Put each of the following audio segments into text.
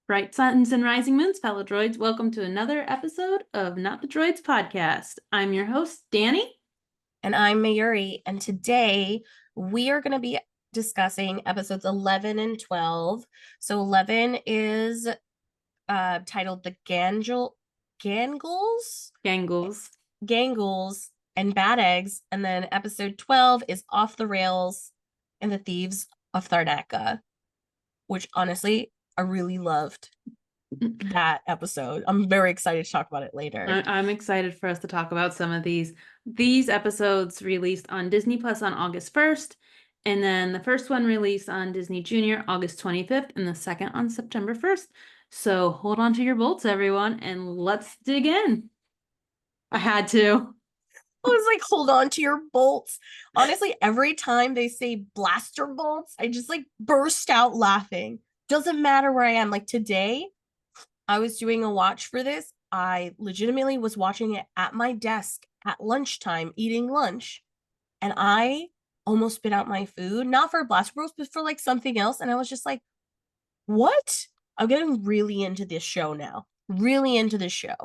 Bright suns and rising moons, fellow droids. Welcome to another episode of Not the Droids podcast. I'm your host, Danny. And I'm Mayuri. And today we are going to be discussing episodes 11 and 12. So 11 is titled The Gangles? Gangles. Gangles and Bad Eggs. And then episode 12 is Off the Rails and the Thieves of Tharnaca, which honestly, I really loved that episode. I'm very excited to talk about it later. I'm excited for us to talk about some of these. These episodes released on Disney Plus on August 1st, and then the first one released on Disney Junior August 25th, and the second on September 1st. So hold on to your bolts, everyone, and let's dig in. I had to. I was like, hold on to your bolts. Honestly, every time they say blaster bolts, I just like burst out laughing. Doesn't matter where I am. Like today, I was doing a watch for this. I legitimately was watching it at my desk at lunchtime, eating lunch. And I almost spit out my food, not for blaster bolts, but for like something else. And I was just like, what? I'm getting really into this show now. Really into this show.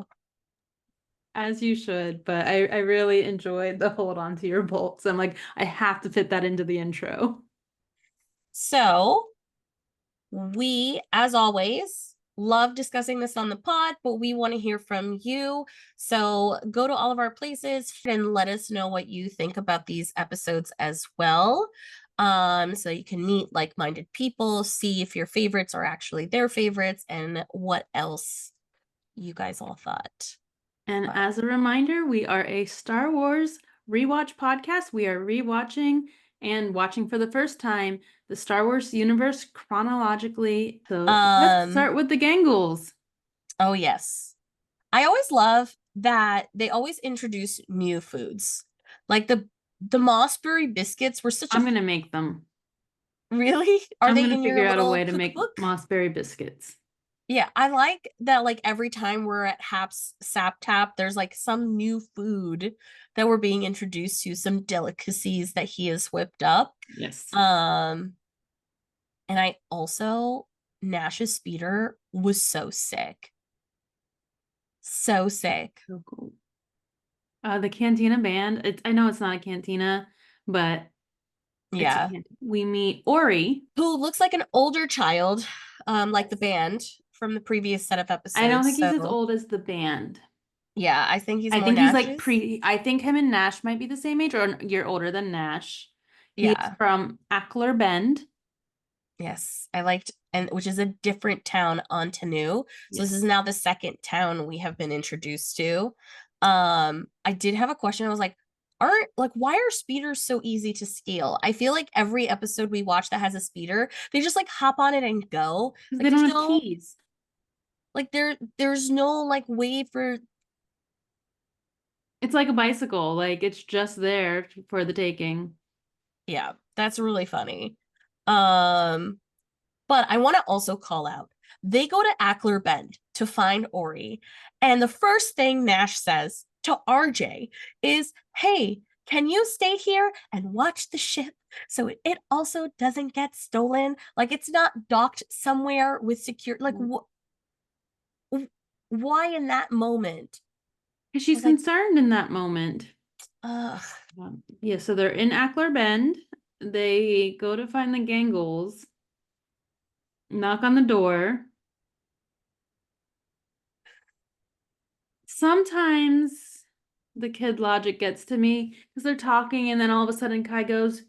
As you should, but I really enjoyed the hold on to your bolts. I'm like, I have to fit that into the intro. So we, as always, love discussing this on the pod, but we want to hear from you. So go to all of our places and let us know what you think about these episodes as well. So you can meet like-minded people, see if your favorites are actually their favorites, and what else you guys all thought. And as a reminder, we are a Star Wars rewatch podcast. We are rewatching and watching for the first time the Star Wars universe chronologically. So let's start with the Gangles. Oh, yes. I always love that they always introduce new foods. Like the Mossberry biscuits were such a I'm gonna make them. Really? Are I'm they gonna in your figure out a little way to make cookbook? Mossberry biscuits. Yeah, I like that like every time we're at Hap's Sap Tap, there's like some new food that we're being introduced to, some delicacies that he has whipped up. Yes. And I also Nash's speeder was so sick. So sick. So cool. The Cantina band. I know it's not a cantina, but it's a Yeah. cantina. We meet Ori. Who looks like an older child, like the band from the previous set of I don't think episodes. he's as So old as the band. yeah, I think he's I more think he's like Nash's. I think him and Nash might be the same age or a year older than Nash. He is Yeah. from Ackler Bend. Yes, I liked, and which is a different town on Tanu. So this Yes. is now the second town we have been introduced to. I did have a question. I was like, aren't like why are speeders so easy to steal? I feel like every episode we watch that has a speeder, they just like hop on it and go. Because Like they don't there's have no keys. like there's no like way for It's like a bicycle. Like it's just there for the taking. yeah, that's really funny. Um But I want to also call out they go to Ackler Bend to find Ori. And the first thing Nash says to RJ is, hey, can you stay here and watch the ship so it also doesn't get stolen? Like it's not docked somewhere with secure. Like, why in that moment? Because I she's was like, concerned in that moment. ugh. Yeah, so they're in Ackler Bend. They go to find the Gangles, knock on the door. Sometimes the kid logic gets to me because they're talking and then all of a sudden Kai goes,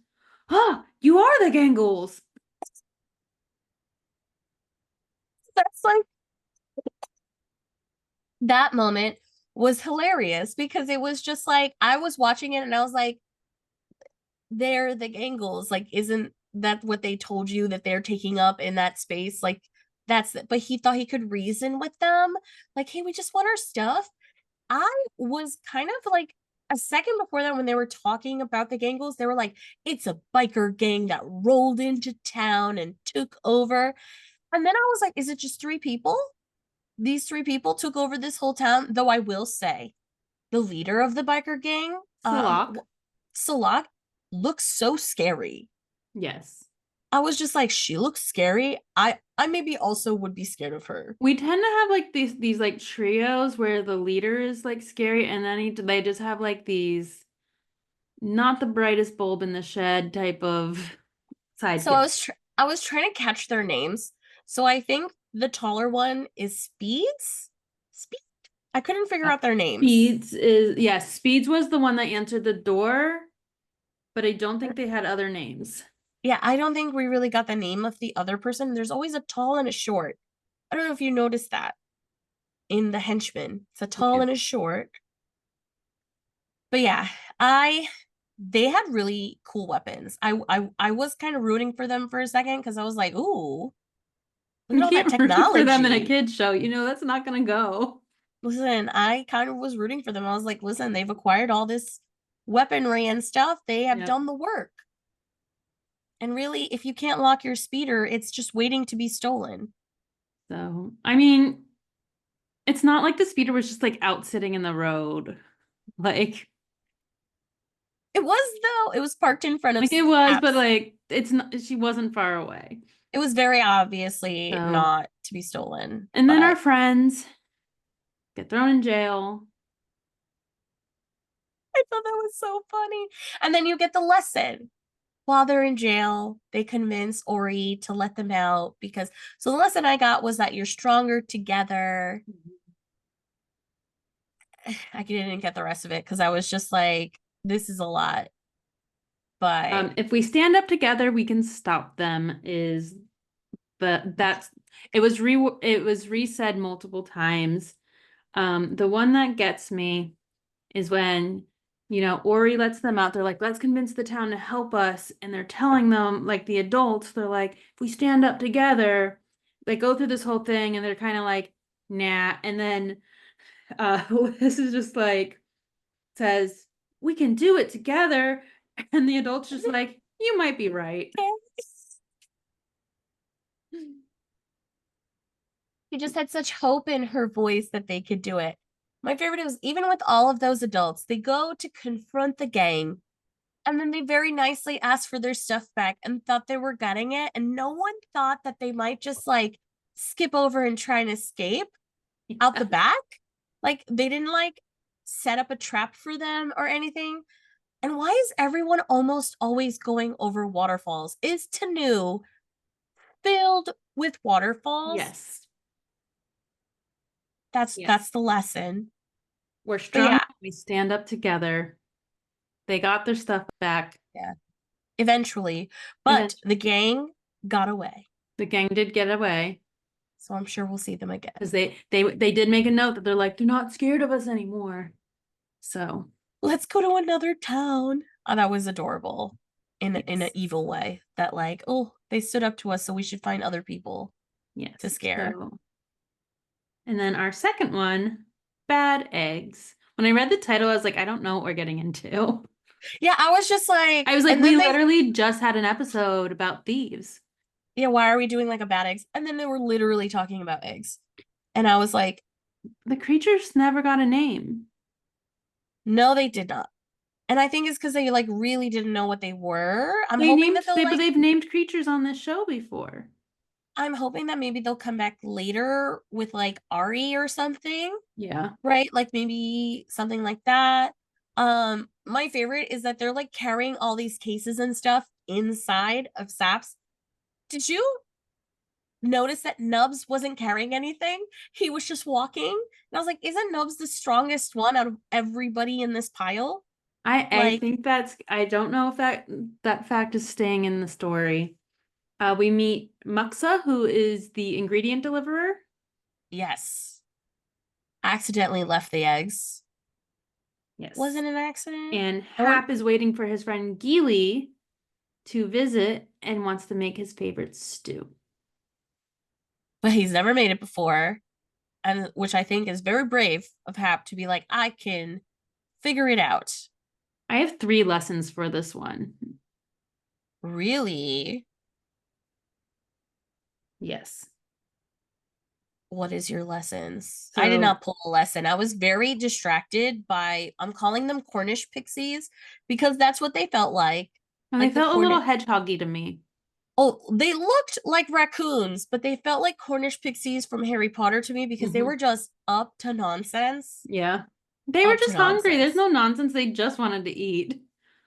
"Ah, you are the Gangles." That's like that moment was hilarious because it was just like I was watching it and I was like, they're the angles. Like, isn't that what they told you that they're taking up in that space? Like, but he thought he could reason with them. Like, hey, we just want our stuff. I was kind of like a second before that when they were talking about the Gangles, they were like, it's a biker gang that rolled into town and took over. And then I was like, is it just three people? These three people took over this whole town. Though I will say, the leader of the biker gang, Salak. Salak, looks so scary. Yes. I was just like, she looks scary. I maybe also would be scared of her. We tend to have like these like trios where the leader is like scary, and then they just have like these not the brightest bulb in the shed type of So sidekick. I was trying to catch their names. So I think the taller one is Speeds. Speed. I couldn't figure out their names. Speeds was the one that answered the door, but I don't think they had other names. Yeah, I don't think we really got the name of the other person. There's always a tall and a short. I don't know if you noticed that in the henchman. It's a tall Yeah. and a short. But yeah, I they had really cool weapons. I was kind of rooting for them for a second because I was like, ooh, look You at all that can't root for them in a technology. kid's show. You know that's not gonna go. Listen, I kind of was rooting for them. I was like, listen, they've acquired all this weaponry and stuff. They have Yep. done the work. And really, if you can't lock your speeder, it's just waiting to be stolen. So, I mean, it's not like the speeder was just like out sitting in the road. Like, It was though. It was parked in front of like it was, but Haps. like it's not, she wasn't far away. It was very obviously So, not to be stolen, and then our but friends get thrown in jail. I thought that was so funny. And then you get the lesson. While they're in jail, they convince Ori to let them out because so the lesson I got was that you're stronger together. I didn't get the rest of it because I was just like, this is a lot. But If we stand up together, we can stop them. Is that's it was resaid multiple times. The one that gets me is when, Ori lets them out. They're like, let's convince the town to help us. And they're telling them, like the adults, they're like, if we stand up together, they go through this whole thing and they're kind of like, nah. And then this is just like says, we can do it together. And the adults just like, you might be right. she just had such hope in her voice that they could do it. My favorite was even with all of those adults, they go to confront the gang and then they very nicely asked for their stuff back and thought they were getting it. And no one thought that they might just like skip over and try and escape out the back. Like they didn't like set up a trap for them or anything. And why is everyone almost always going over waterfalls? Is Tanu filled with waterfalls? Yes. That's Yes. the lesson. We're But strong. yeah, We stand up together. They got their stuff back. yeah, eventually. And then But the gang got away. the gang did get away So I'm sure we'll see them because again. they did make a note that they're like, they're not scared of us anymore. So Let's go to another town. Oh, that was adorable in an yes. evil way. That like, oh, they stood up to us, so we should find other people to Yes. scare. So and then our second one, bad eggs. When I read the title, I was like, I don't know what we're getting into. Yeah, I was just like, I was like, and we then they, literally just had an episode about thieves. yeah, why are we doing like a bad eggs? And then they were literally talking about eggs. And I was like, The creatures never got a name. no, they did not. And I think it's because they like really didn't know what they were. I'm hoping that they'll But like they've named creatures on this show before. I'm hoping that maybe they'll come back later with like Ari or something, Yeah. right? Like maybe something like that. My favorite is that they're like carrying all these cases and stuff inside of Saps. Did you notice that Nubs wasn't carrying anything? He was just walking. And I was like, isn't Nubs the strongest one out of everybody in this pile? I Like, think I don't know if that fact is staying in the story. We meet Muxa, who is the ingredient deliverer. yes, accidentally left the eggs. Yes. Wasn't an accident. And I want Hap is waiting for his friend Geely to visit and wants to make his favorite stew. but he's never made it before, and which I think is very brave of Hap to be like, I can figure it out. I have 3 lessons for this one. Really? Yes. What is your lessons? I did So not pull a lesson. I was very distracted by I'm calling them Cornish pixies because that's what they felt like. and they Like the felt a little Cornish hedgehoggy to me. Oh, they looked like raccoons, but they felt like Cornish pixies from Harry Potter to me because they Mhm. were just up to nonsense. Yeah. They were Up to just hungry. There's nonsense. no nonsense. They just wanted to eat.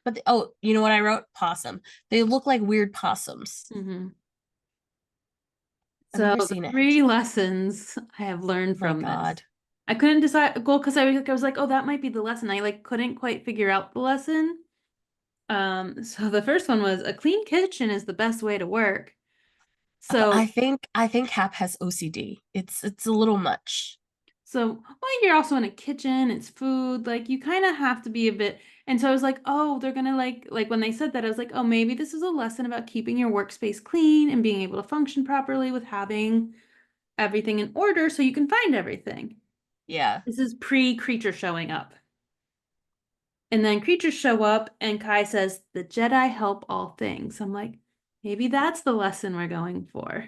But oh, you know what I wrote? Possum. They look like weird possums. Hmm. I've So never the seen it. 3 lessons I have learned My from God. this. I couldn't decide, well, because I was like, oh, that might be the lesson. I like couldn't quite figure out the lesson. So the first one was a clean kitchen is the best way to work. I So think I think Hap has OCD. It's a little much. well, you're also in a kitchen, it's food, like you kind of have to be a bit. And so I was like, oh, they're gonna like when they said that, I was like, oh, maybe this is a lesson about keeping your workspace clean and being able to function properly with having everything in order so you can find everything. Yeah. This is pre-creature showing up. And then creatures show up, and Kai says, the Jedi help all things. I'm like, maybe that's the lesson we're going for.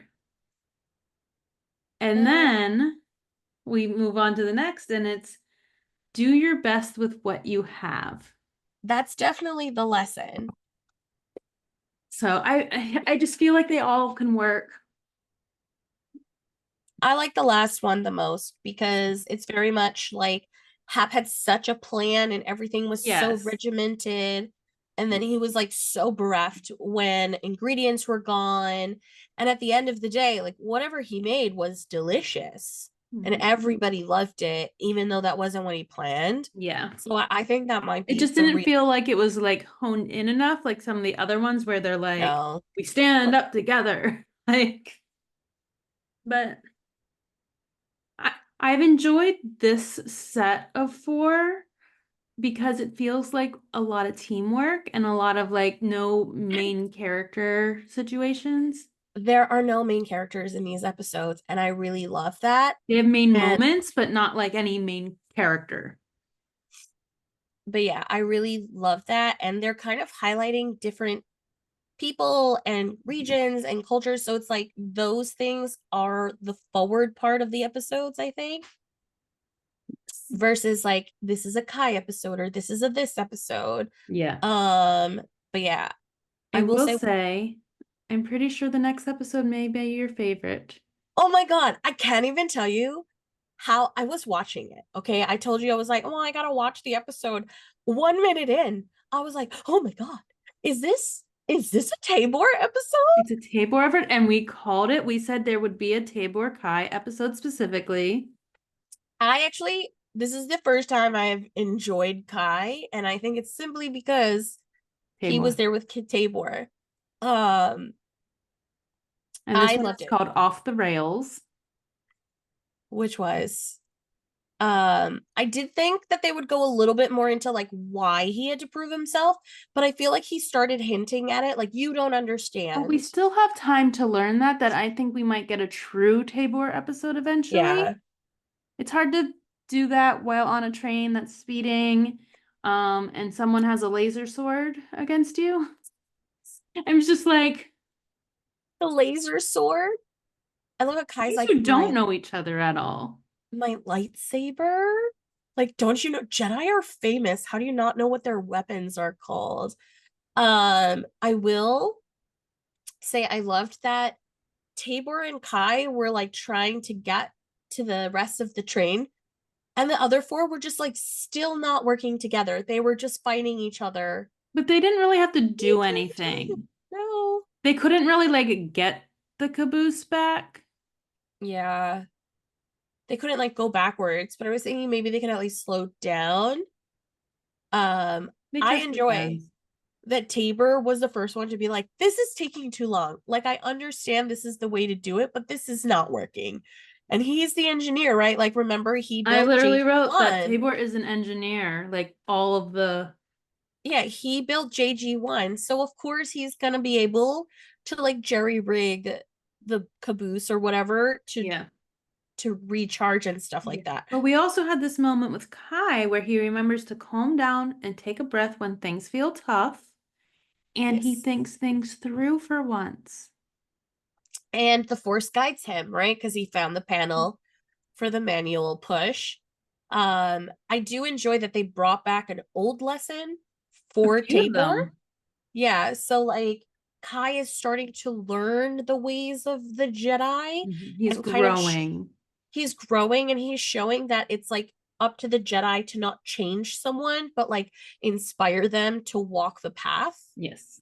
And Uh, then we move on to the next, and it's do your best with what you have. that's definitely the lesson. So I just feel like they all can work. I like the last one the most because it's very much like Hap had such a plan and everything was so Yes. regimented. And then he was like so bereft when ingredients were gone. And at the end of the day, like whatever he made was delicious and Mhm. everybody loved it, even though that wasn't what he planned. Yeah. So I think that might It be just the didn't real feel like it was like honed in enough, like some of the other ones where they're like, no. we stand up together. Like, but I, I've enjoyed this set of four because it feels like a lot of teamwork and a lot of like no main character situations. There are no main characters in these episodes, and I really love that. They have main And moments, but not like any main character. but yeah, I really love that. And they're kind of highlighting different people and regions and cultures. So it's like those things are the forward part of the episodes, I think, versus like this is a Kai episode or this is a this episode. Yeah. Um, but yeah, I I will will say, say, I'm pretty sure the next episode may be your favorite. oh my God, I can't even tell you how I was watching it. Okay. I told you I was like, oh, I gotta watch the episode. 1 minute in, I was like, oh my God, is this a Tabor episode? It's a Tabor effort, and we called it. We said there would be a Tabor Kai episode specifically. I actually, this is the first time I've enjoyed Kai, and I think it's simply because he was Tabor. there with Kid Tabor. Um, And this I one loved is it, called Off the Rails. which was I did think that they would go a little bit more into like why he had to prove himself, but I feel like he started hinting at it like you don't But we understand. still have time to learn that I think we might get a true Tabor episode eventually. Yeah. It's hard to do that while on a train that's speeding, and someone has a laser sword against you. I'm just like, The laser sword. I love how Kai's these like who don't know each other at all. my lightsaber. Like, don't you know Jedi are famous? How do you not know what their weapons are called? I will say I loved that Tabor and Kai were like trying to get to the rest of the train, and the other four were just like still not working together. They were just fighting each other. But they didn't really have to They do didn't. anything. No. They couldn't really like get the caboose back. Yeah. They couldn't like go backwards, but I was thinking maybe they could at least slow down. Um, They I tested enjoy guns. that Tabor was the first one to be like, this is taking too long. Like, I understand this is the way to do it, but this is not working. And he's the engineer, right? Like, remember, he I built literally wrote that JG1. Tabor is an engineer, like all of the, Yeah, he built JG1. So, of course, he's going to be able to like jerry rig the caboose or whatever yeah. to recharge and stuff Yeah. like that. But we also had this moment with Kai where he remembers to calm down and take a breath when things feel tough, and he Yes. thinks things through for once. And the force guides him, right? Because he found the panel for the manual push. I do enjoy that they brought back an old lesson A for few of Tabor. them. Yeah, so like Kai is starting to learn the ways of the Jedi He's and kind of growing. he's growing, and he's showing that it's like up to the Jedi to not change someone, but like inspire them to walk the path. Yes.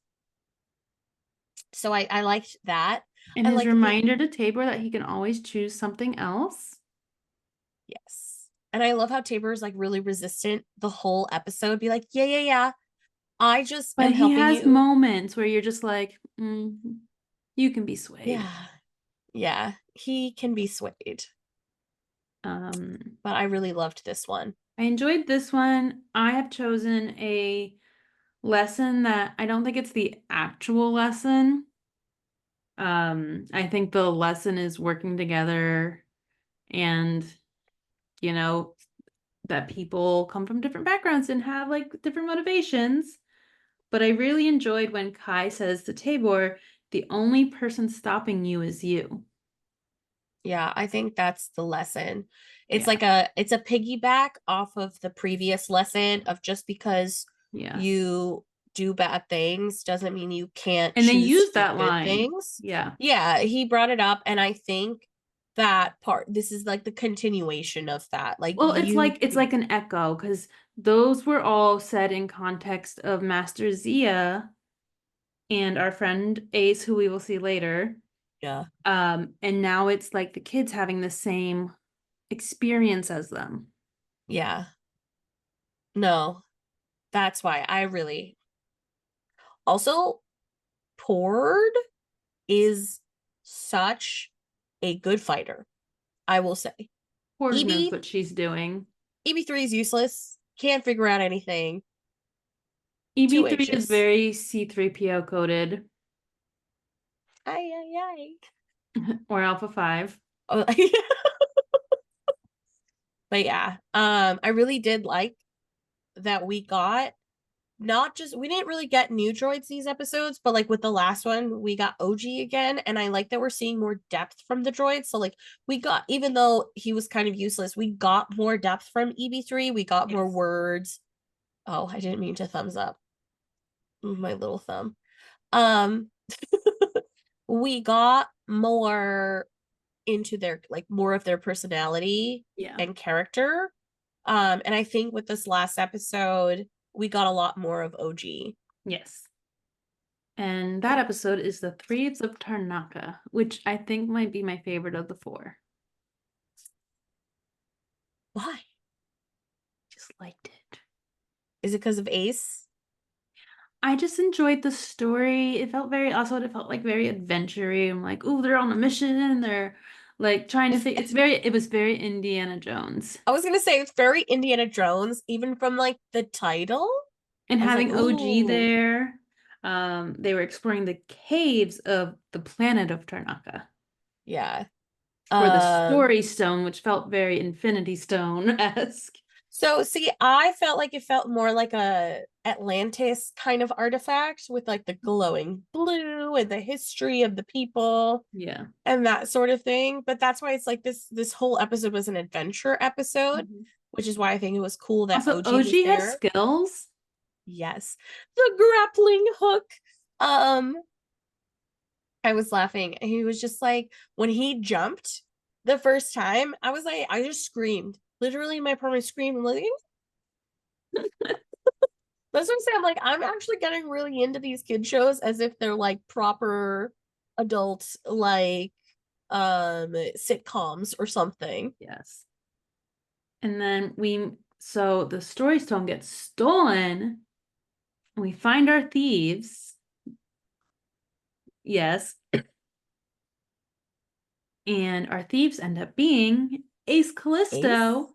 So I liked that. And I his liked the reminder to Tabor that he can always choose something else. yes. And I love how Tabor is like really resistant the whole episode. Be like, yeah, yeah, yeah. I just But am he helping has you. moments where you're just like, you can be swayed. Yeah. Yeah. He can be swayed. Um, But I really loved this one. I enjoyed this one. I have chosen a lesson that I don't think it's the actual lesson. I think the lesson is working together and, you know, that people come from different backgrounds and have like different motivations. But I really enjoyed when Kai says to Tabor, the only person stopping you is you. Yeah, I think that's the lesson. It's Yeah. like it's a piggyback off of the previous lesson of just because Yes. you do bad things doesn't mean you can't And they choose to use do that good line. things. Yeah. Yeah, he brought it up, and I think that part this is like the continuation of that. Like Well, it's like an echo because those were all said in context of Master Zia and our friend Ace, who we will see later. yeah. And now it's like the kids having the same experience as them. Yeah. No, that's why I really also Pord is such a good fighter, I will say. Porg knows EB what she's doing. EB3 is useless. Can't figure out anything. Two EB3 is H's. very C3PO coded Ay, ay, ay. or Alpha 5. Oh, but yeah, I really did like that we got not just we didn't really get new droids these episodes, but like with the last one, we got OG again, and I like that we're seeing more depth from the droids. So like we got even though he was kind of useless, we got more depth from EB3. We got more Yes. words. Oh, I didn't mean to thumbs up my little thumb. Um, we got more into their like more of their personality Yeah. and character. And I think with this last episode, we got a lot more of OG. Yes. And that episode is The Thieves of Tarnaka, which I think might be my favorite of the four. Why? Just liked it. Is it because of Ace? I just enjoyed the story. It felt very, also, it felt like very adventure-y. I'm like, ooh, they're on a mission and they're like trying to think. It was very Indiana Jones. I was gonna say it's very Indiana Jones, even from like the title. And I was like, having OG ooh, there, they were exploring the caves of the planet of Tarnaka yeah. for the Um, Story Stone, which felt very Infinity Stone-esque. so see, I felt like it felt more like a Atlantis kind of artifact with like the glowing blue and the history of the people Yeah. and that sort of thing. But that's why it's like this whole episode was an adventure episode, Mhm. which is why I think it was cool that Also, OG was OG has there. skills. Yes. The grappling hook. Um, I was laughing. He was just like when he jumped the first time, I was like, I just screamed. Literally my apartment screamed. I'm like, that's what I'm saying. I'm like, I'm actually getting really into these kid shows as if they're like proper adults, like sitcoms or something. Yes. And then so the Story Stone gets stolen. We find our thieves. Yes. And our thieves end up being Ace Ace? Callisto,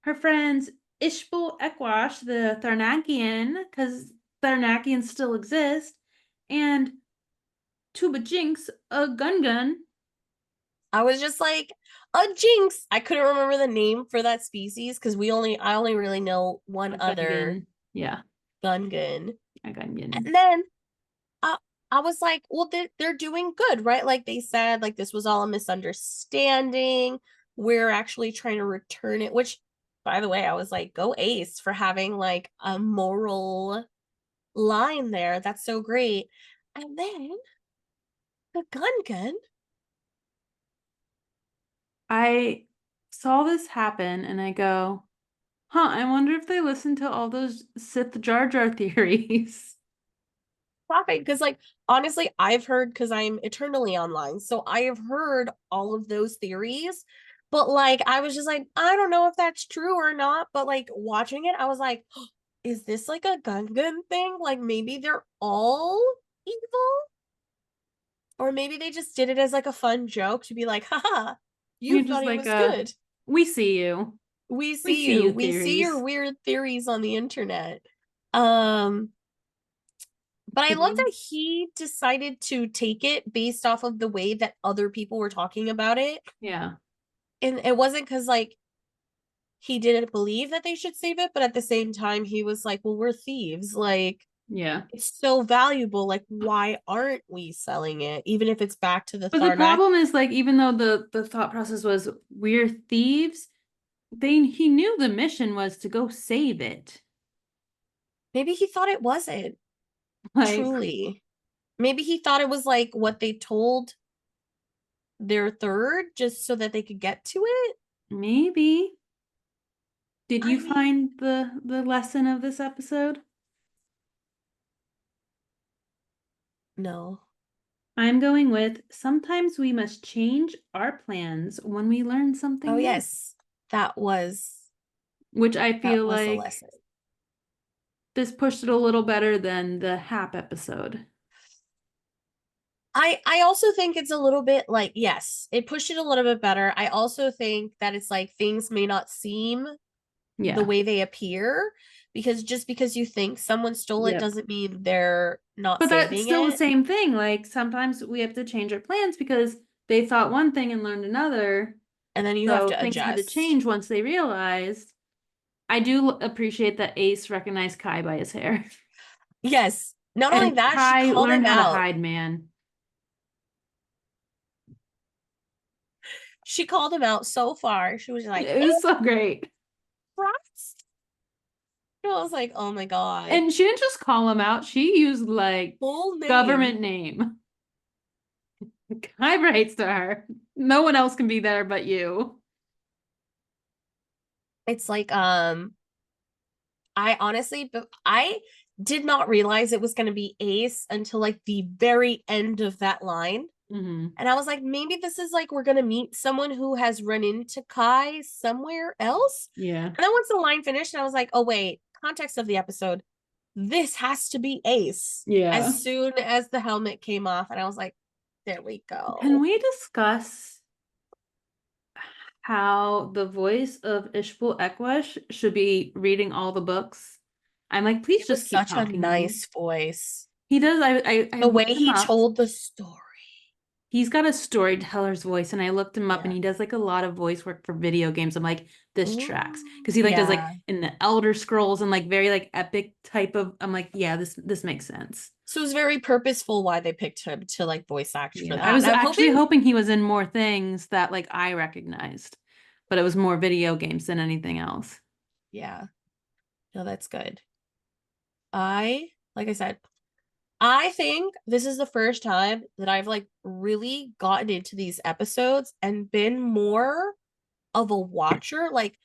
her friends Ishbal Ekwash, the Tharnakian, because Tharnakians still exist, and Tuba Jinx, a Gun. I was just like, a jinx. I couldn't remember the name for that species because I only really know one A other Gungan. Yeah, Gungan. a Gungan. And then uh, I was like, well, they're doing good, right? Like they said, like this was all a misunderstanding. We're actually trying to return it, which by the way, I was like, go Ace for having like a moral line there. That's so great. And then the gun. I saw this happen and I go, huh, I wonder if they listened to all those Sith Jar Jar theories. Laughing because like honestly I've heard because I'm eternally online, so I have heard all of those theories, but like I was just like I don't know if that's true or not, but like watching it I was like is this like a gun thing, like maybe they're all evil, or maybe they just did it as like a fun joke to be like haha you You're just thought he like, was good, we see you. we We see see you, you we see your theories. weird theories on the internet. um But I Did love you? that he decided to take it based off of the way that other people were talking about it. Yeah. And it wasn't because, like, he didn't believe that they should save it, but at the same time, he was like, well, we're thieves. Like, Yeah. it's so valuable. Like, why aren't we selling it? Even if it's back to the But the Tharnak. problem is like even though the thought process was we're thieves, he knew the mission was to go save it. Maybe he thought it wasn't Like truly. Maybe he thought it was like what they told their third just so that they could get to it. maybe. Did I you mean, find the lesson of this episode? no. I'm going with sometimes we must change our plans when we learn Oh, something new, yes. That was which I that feel was a like lesson. this pushed it a little better than the Hap episode. I also think it's a little bit like yes, it pushed it a little bit better. I also think that it's like things may not seem the Yeah. way they appear because just because you think someone stole it Yep. doesn't mean they're not But that's saving still the it. same thing. Like sometimes we have to change our plans because they thought one thing and learned another. And then you have So to things had to adjust. change once they realized. I do appreciate that Ace recognized Kai by his hair. Yes. Not only And that, she Kai called learned him how to out. hide, man. She called him out so far. She was like, It was so great. Frost. I was like, oh my God. And she didn't just call him out, she used like Full name. government name. Kai writes to her. No one else can be there but you. It's like, I honestly, I did not realize it was going to be Ace until like the very end of that line. Hmm. And I was like, maybe this is like we're going to meet someone who has run into Kai somewhere else. Yeah. And then once the line finished, I was like, oh, wait, context of the episode. This has to be Ace. Yeah. As soon as the helmet came off, and I was like, there we Can go. we discuss how the voice of Ishbal Ekwesh should be reading all the books? I'm like, please It just was keep such a talking. nice voice. He does. I The way looked him he up. told the story. He's got a storyteller's voice, and I looked him up, and Yeah. he does like a lot of voice work for video games. I'm like, this tracks because Ooh, he like does like yeah. in the Elder Scrolls and like very like epic type of. I'm like, yeah, this makes sense. So it was very purposeful why they picked him to like voice act for Yeah, I that. was And I'm actually hoping, hoping he was in more things that like I recognized, but it was more video games than anything else. yeah, no, that's good. Like I said, I think this is the first time that I've like really gotten into these episodes and been more of a watcher. Like,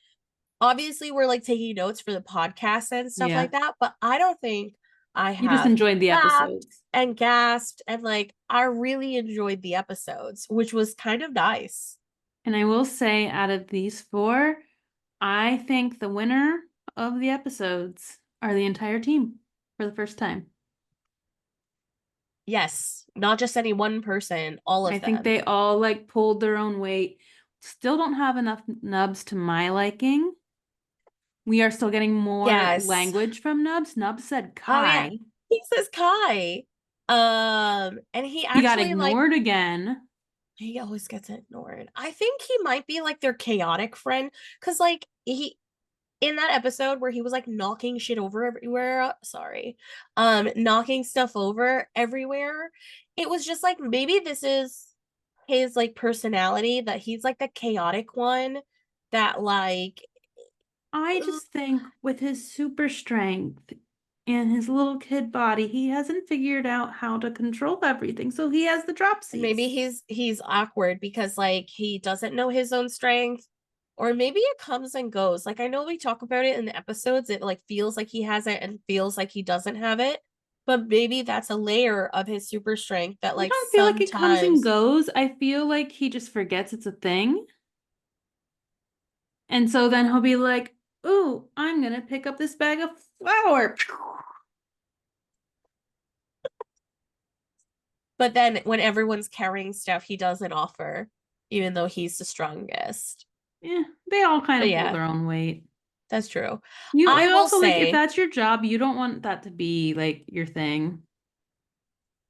obviously, we're like taking notes for the podcast and stuff Yeah, like that, but I don't think I you just have enjoyed the laughed episodes. and gasped and like I really enjoyed the episodes, which was kind of nice. And I will say, out of these four, I think the winner of the episodes are the entire team for the first time. Yes, not just any one person, all I of think them. they all like pulled their own weight. Still don't have enough nubs to my liking. We are still getting more Yes. language from Nubs. Nubs said Oh yeah. Kai. He says Kai. And he He got actually like ignored again. he always gets ignored. I think he might be like their chaotic friend cuz like he in that episode where he was like knocking shit over everywhere, sorry. Knocking stuff over everywhere. It was just like maybe this is his like personality that he's like the chaotic one that like I just think with his super strength, and his little kid body, he hasn't figured out how to control everything. So he has the Maybe dropsies. he's awkward because like he doesn't know his own strength, or maybe it comes and goes. Like I know we talk about it in the episodes, it like feels like he has it and feels like he doesn't have it, but maybe that's a layer of his super strength that I like don't feel like it comes and sometimes. goes. I feel like he just forgets it's a thing. And so then he'll be like, "Ooh, I'm gonna pick up this bag of flour." But then when everyone's carrying stuff, he doesn't offer, even though he's the strongest. Yeah, they all kind But of pull yeah, their own weight. that's true. I I will also like if say, that's your job, you don't want that to be like your thing.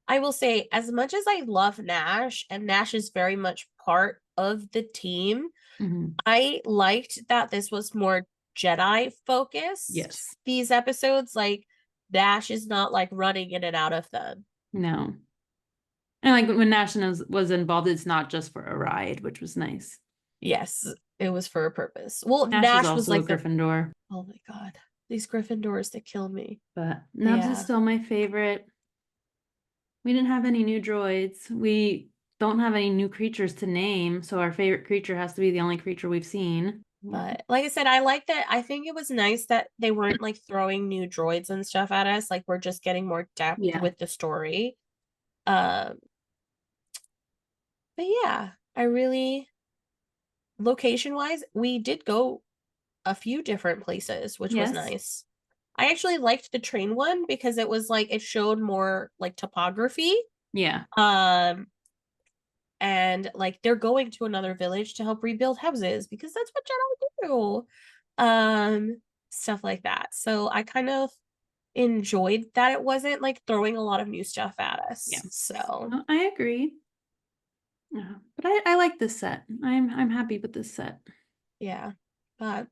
as much as I love Nash, and Nash is very much part of the team, Hmm. I liked that this was more Jedi focused. Yes. These episodes, like Nash is not like running in and out of them. No. And like when Nash was involved, it's not just for a ride, which was nice. Yes, it was for a purpose. Well, Nash is Nash was also a like the, Gryffindor, oh my God, these Gryffindors that kill me. but But Nubs is yeah, still my favorite. We didn't have any new droids. We don't have any new creatures to name, so our favorite creature has to be the only creature we've seen. but like I said, I like that. I think it was nice that they weren't like throwing new droids and stuff at us. Like we're just getting more depth Yeah. with the story. Um, but yeah, I really, location wise, we did go a few different places, which was Yes. nice. I actually liked the train one because it was like it showed more like topography. Yeah. Um, and like they're going to another village to help rebuild houses because that's what Jedi do. Stuff like that. So I kind of enjoyed that it wasn't like throwing a lot of new stuff at Yeah. us. So No, I agree. Yeah. But I like this set. I'm happy with this set. yeah. But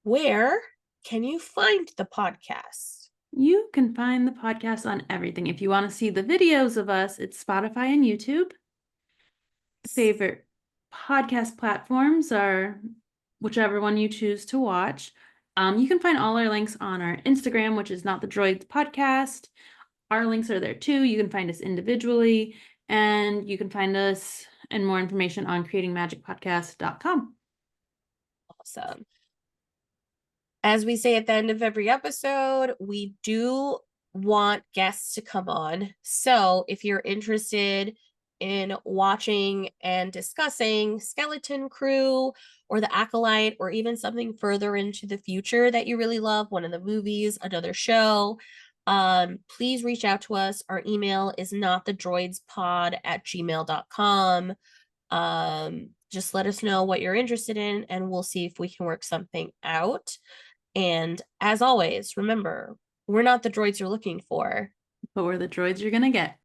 where can you find the podcast? You can find the podcast on everything. If you want to see the videos of us, it's Spotify and YouTube. Favorite podcast platforms are whichever one you choose to watch. You can find all our links on our Instagram, which is Not the Droids Podcast. Our links are there too. You can find us individually, and you can find us and more information on creatingmagicpodcast.com. Awesome. As we say at the end of every episode, we do want guests to come on. So if you're interested in watching and discussing Skeleton Crew or The Acolyte, or even something further into the future that you really love, one of the movies, another show, please reach out to us. Our email is notthedroidspod@gmail.com. Just let us know what you're interested in, and we'll see if we can work something out. And as always, remember, we're not the droids you're looking for. But we're the droids you're going to get.